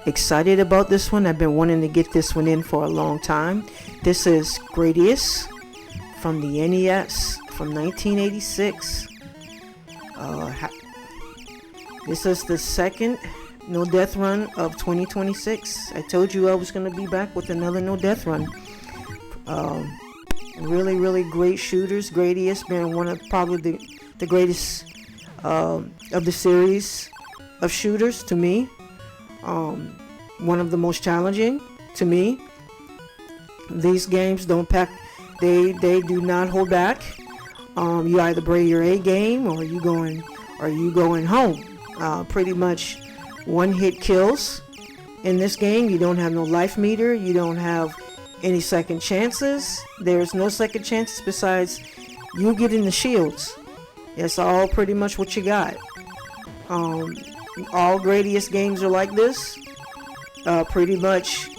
Excited about this one. I've been wanting to get this one in for a long time. This is Gradius from the NES from 1986. This is the second No Death Run of 2026. I told you I was going to be back with another No Death Run. Really great shooters. Gradius being one of probably the greatest of the series of shooters to me. One of the most challenging to me. These games don't pack. They do not hold back. You either bring your A game or you going home. Pretty much one hit kills in this game. You don't have no life meter. You don't have any second chances. There's no second chances besides you getting the shields. It's all pretty much what you got. All Gradius games are like this. Pretty much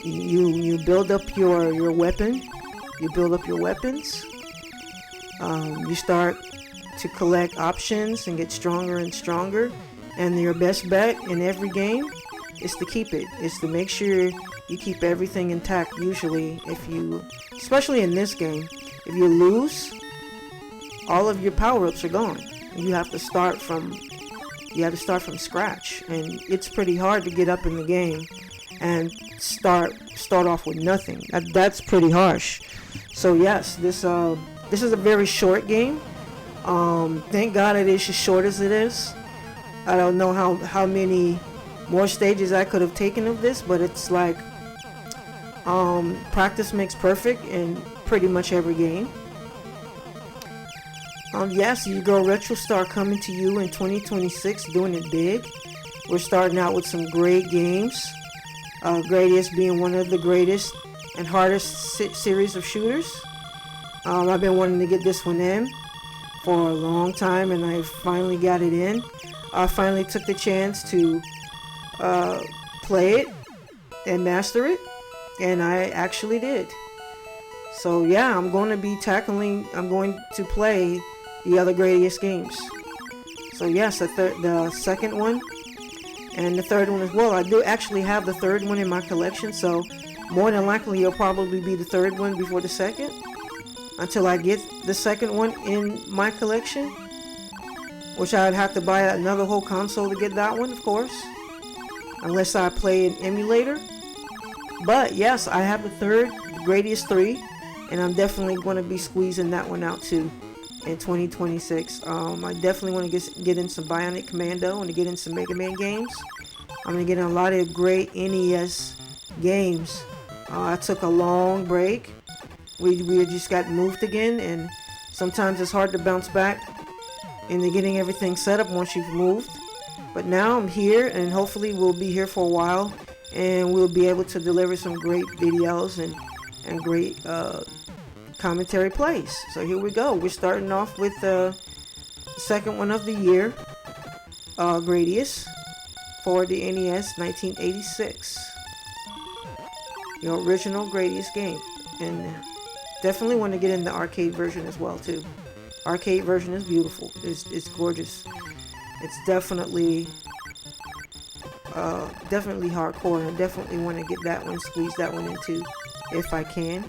you build up your weapon. You build up your weapons. You start to collect options and get stronger and stronger. And your best bet in every game is to keep it. Is to make sure you keep everything intact. Usually, especially in this game, if you lose, all of your power-ups are gone. You have to start from scratch, and it's pretty hard to get up in the game and start off with nothing. That's pretty harsh. So yes, this is a very short game. Thank God it is as short as it is. I don't know how many more stages I could have taken of this, but it's like practice makes perfect in pretty much every game. Yes, Yu-Gi-Oh! Retro Star coming to you in 2026, doing it big. We're starting out with some great games. Gradius being one of the greatest and hardest series of shooters. I've been wanting to get this one in for a long time, and I finally got it in. I finally took the chance to play it and master it, and I actually did. So yeah, I'm going to play the other Gradius games. So yes, the second one and the third one as well. I do actually have the third one in my collection, so more than likely it'll probably be the third one before the second, until I get the second one in my collection, which I'd have to buy another whole console to get that one, of course, unless I play an emulator. But yes, I have the third, Gradius 3, and I'm definitely going to be squeezing that one out too in 2026. I definitely want to get in some Bionic Commando and to get in some Mega Man games. I'm going to get in a lot of great NES games. I took a long break. We just got moved again, and sometimes it's hard to bounce back into getting everything set up once you've moved. But now I'm here, and hopefully we'll be here for a while, and we'll be able to deliver some great videos and great commentary plays. So here we go. We're starting off with the second one of the year, Gradius for the NES 1986. The original Gradius game. And definitely want to get in the arcade version as well too. Arcade version is beautiful. It's gorgeous. It's definitely hardcore, and I definitely want to get that one, squeeze that one into if I can.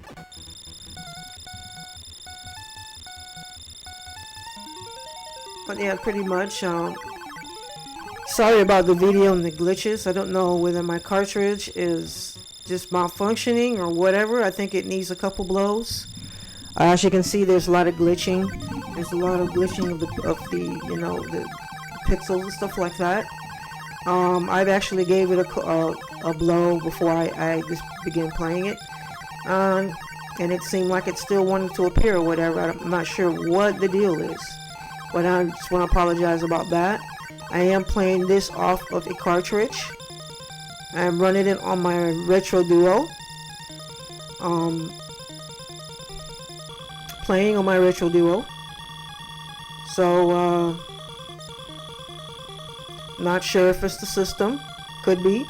But yeah, pretty much, sorry about the video and the glitches. I don't know whether my cartridge is just malfunctioning or whatever. I think it needs a couple blows. As you can see, there's a lot of glitching. There's a lot of glitching of the the pixels and stuff like that. I've actually gave it a blow before I just began playing it. And it seemed like it still wanted to appear or whatever. I'm not sure what the deal is. But I just want to apologize about that. I am playing this off of a cartridge. I'm running it on my Retro Duo. Playing on my Retro Duo. So, not sure if it's the system. Could be.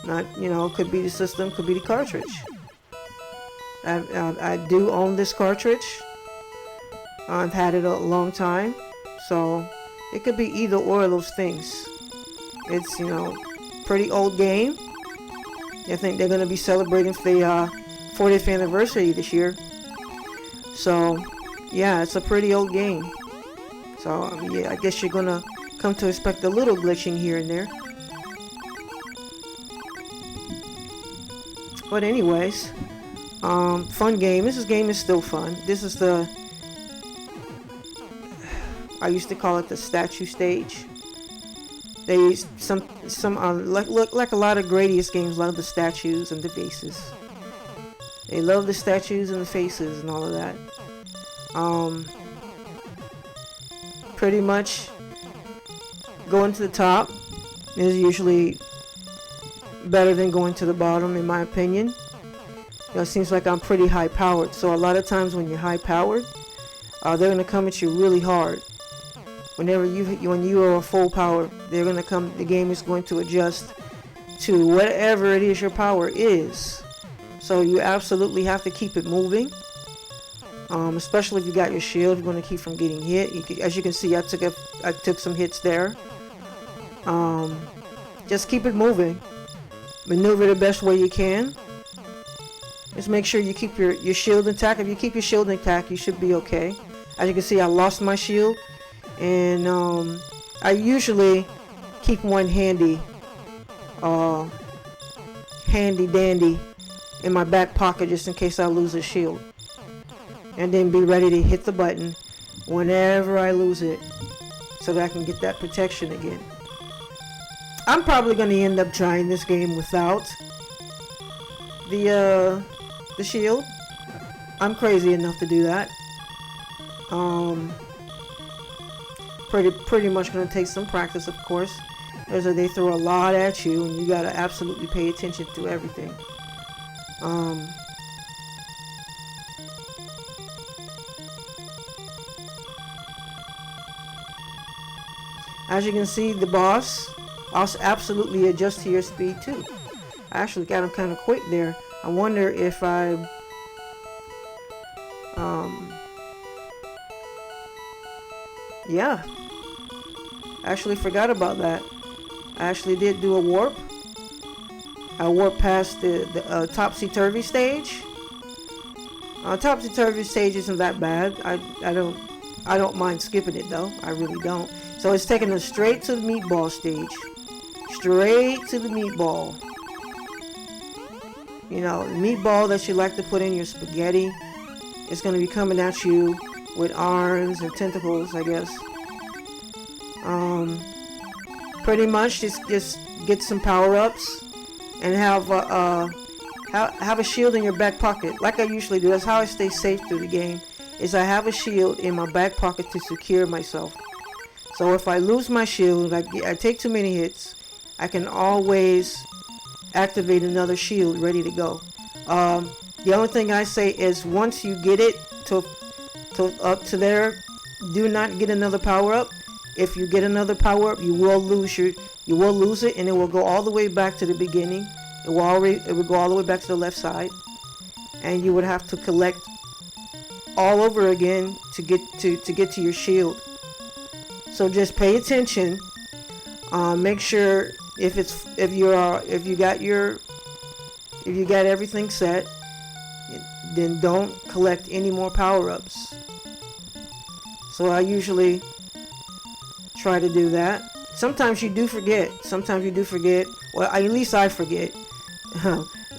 Could be the system, could be the cartridge. I do own this cartridge. I've had it a long time, so it could be either or of those things. It's, pretty old game. I think they're going to be celebrating the 40th anniversary this year. So, yeah, it's a pretty old game. So, yeah, I guess you're going to come to expect a little glitching here and there. But anyways, fun game. This game is still fun. This is I used to call it the statue stage. They like a lot of Gradius games love the statues and the faces. They love the statues and the faces and all of that. Pretty much going to the top is usually better than going to the bottom, in my opinion. It seems like I'm pretty high powered, so a lot of times when you're high powered, they're gonna come at you really hard. When you are full power, they're gonna come. The game is going to adjust to whatever it is your power is. So you absolutely have to keep it moving. Especially if you got your shield, you're going to keep from getting hit. As you can see, I took some hits there. Just keep it moving. Maneuver the best way you can. Just make sure you keep your shield intact. If you keep your shield intact, you should be okay. As you can see, I lost my shield, and I usually keep one handy dandy in my back pocket just in case I lose a shield. And then be ready to hit the button whenever I lose it so that I can get that protection again. I'm probably going to end up trying this game without the shield. I'm crazy enough to do that. Pretty much going to take some practice, of course. They throw a lot at you and you got to absolutely pay attention to everything. As you can see, the boss also absolutely adjusts to your speed too. I actually got him kind of quick there. I wonder if yeah, I actually forgot about that. I actually did do a warp. I warped past the topsy-turvy stage. Topsy-turvy stage isn't that bad. I don't mind skipping it though. I really don't. So it's taking us straight to the meatball stage. Straight to the meatball. The meatball that you like to put in your spaghetti. It's going to be coming at you with arms and tentacles, I guess. Pretty much just get some power-ups and have a shield in your back pocket. Like I usually do. That's how I stay safe through the game. Is I have a shield in my back pocket to secure myself. So if I lose my shield, I take too many hits, I can always activate another shield ready to go. The only thing I say is once you get it to up to there, do not get another power up. If you get another power up, you will lose it, and it will go all the way back to the beginning. It will go all the way back to the left side, and you would have to collect all over again to get to your shield. So just pay attention. Make sure if you got everything set, then don't collect any more power-ups. So I usually try to do that. Sometimes you do forget. Well, at least I forget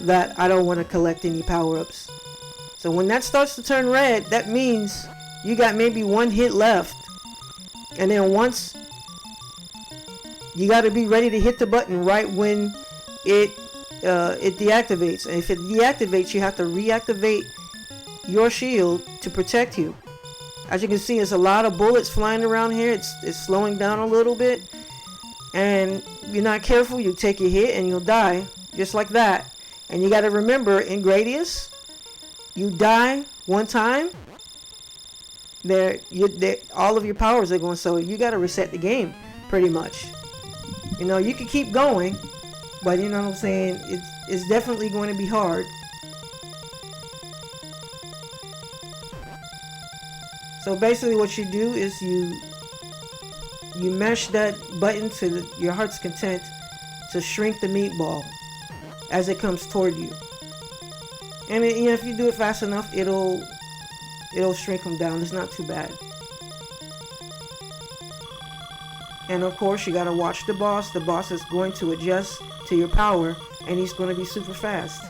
that I don't want to collect any power-ups. So when that starts to turn red, that means you got maybe one hit left. And then once you got to be ready to hit the button right when it deactivates. And if it deactivates, you have to reactivate your shield to protect you. As you can see, there's a lot of bullets flying around here. It's slowing down a little bit. And if you're not careful, you take a hit and you'll die. Just like that. And you got to remember, in Gradius, you die one time, all of your powers are going, so you got to reset the game pretty much. You can keep going, but you know what I'm saying, it's definitely going to be hard. So basically what you do is you mash that button to your heart's content to shrink the meatball as it comes toward you. And you know, if you do it fast enough, it'll shrink them down. It's not too bad. And of course, you gotta watch the boss. The boss is going to adjust to your power, and he's going to be super fast.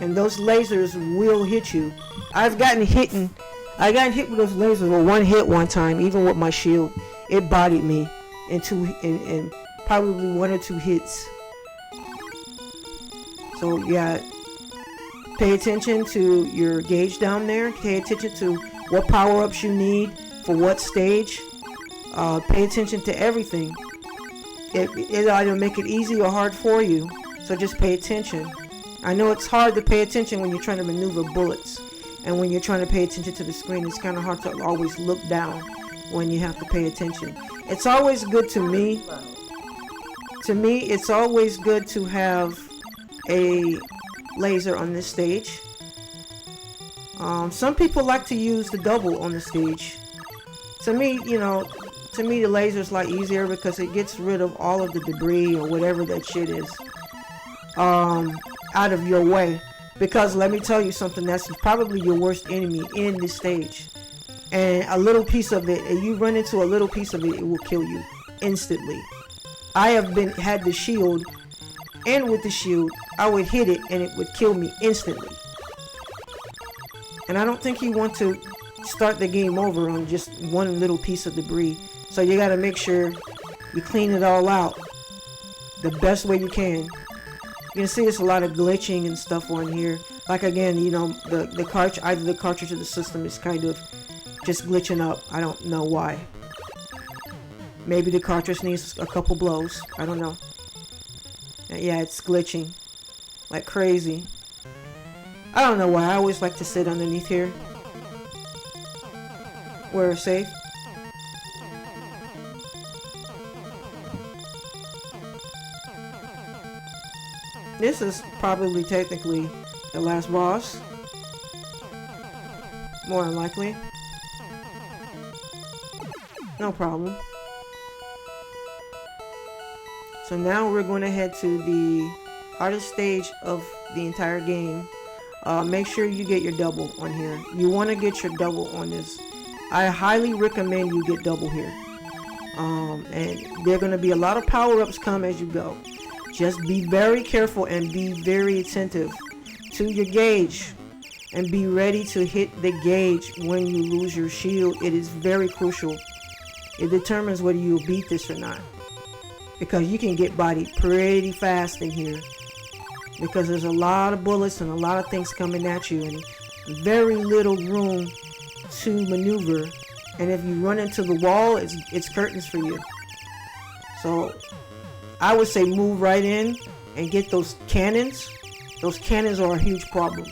And those lasers will hit you. I got hit with those lasers with one hit one time, even with my shield. It bodied me in probably 1 or 2 hits. So yeah, pay attention to your gauge down there. Pay attention to what power-ups you need for what stage. Pay attention to everything. It'll either make it easy or hard for you. So just pay attention. I know it's hard to pay attention when you're trying to maneuver bullets. And when you're trying to pay attention to the screen, it's kind of hard to always look down when you have to pay attention. It's always good to me. To me, it's always good to have a laser on this stage. Some people like to use the double on the stage. To me, the laser is a lot easier because it gets rid of all of the debris or whatever that shit is out of your way. Because let me tell you something, that's probably your worst enemy in this stage. And a little piece of it, if you run into a little piece of it, it will kill you instantly. I have had the shield, and with the shield, I would hit it and it would kill me instantly. And I don't think you want to start the game over on just one little piece of debris. So you gotta make sure you clean it all out the best way you can. You can see there's a lot of glitching and stuff on here. Like again, the cartridge, either the cartridge or the system is kind of just glitching up. I don't know why. Maybe the cartridge needs a couple blows. I don't know. Yeah, it's glitching like crazy. I don't know why. I always like to sit underneath here where it's safe. This is probably technically the last boss. More than likely. No problem. So now we're going to head to the hardest stage of the entire game. Make sure you get your double on here. You want to get your double on this. I highly recommend you get double here. And there are going to be a lot of power-ups come as you go. Just be very careful and be very attentive to your gauge. And be ready to hit the gauge when you lose your shield. It is very crucial. It determines whether you'll beat this or not. Because you can get bodied pretty fast in here. Because there's a lot of bullets and a lot of things coming at you. And very little room to maneuver. And if you run into the wall, it's curtains for you. So I would say move right in and get those cannons. Those cannons are a huge problem.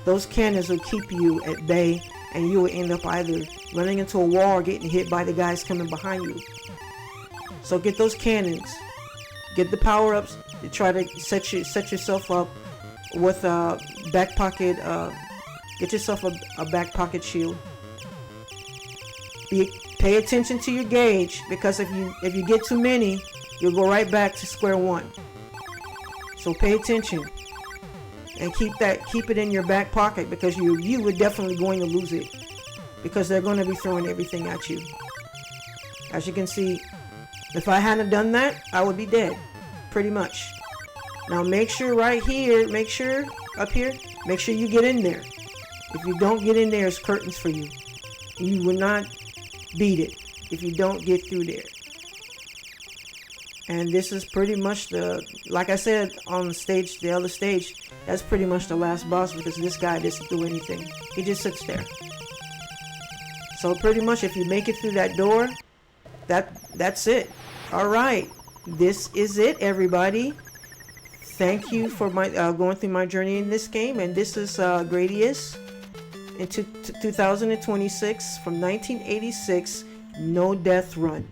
Those cannons will keep you at bay, and you will end up either running into a wall or getting hit by the guys coming behind you. So get those cannons. Get the power-ups to try to set yourself up with a back pocket. Get yourself a back pocket shield. Pay attention to your gauge, because if you get too many, you'll go right back to square one. So pay attention and keep it in your back pocket, because you are definitely going to lose it, because they're going to be throwing everything at you. As you can see, if I hadn't done that, I would be dead, pretty much. Now make sure right here, up here, make sure you get in there. If you don't get in there, it's curtains for you. You will not beat it if you don't get through there. And this is pretty much like I said on the other stage, that's pretty much the last boss, because this guy doesn't do anything. He just sits there. So pretty much if you make it through that door, that's it. Alright, this is it, everybody. Thank you for going through my journey in this game, and this is Gradius in 2026 from 1986, No Death Run.